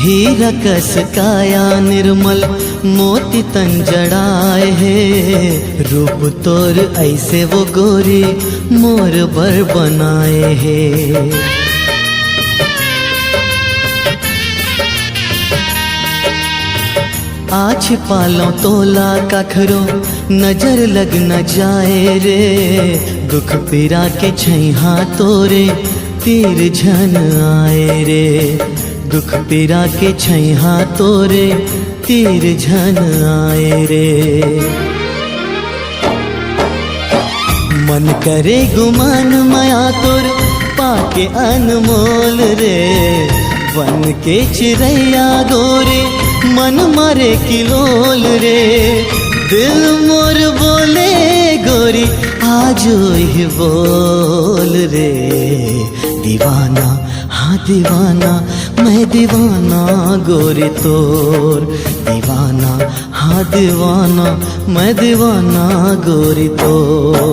हीरा कस काया निर्मल मोती तन जड़ाए है। रूप तोर ऐसे वो गोरी मोर बर बनाए है। आज पालों तोला कखरो नजर लग न जाए रे। दुख पीरा के छैहा तोरे तीर झन आए रे। दुख पीरा के छैहा तोरे तीर झन आए रे। मन करे गुमान माया तोर पाके अनमोल रे। बन के चिड़ैया गोरे मन मारे किलोल रे। दिल मोर बोले गोरी आजो ही बोल रे। दीवाना हाँ दीवाना मैं दीवाना गोरी तोर। दीवाना हाँ दीवाना मैं दीवाना गोरी तोर।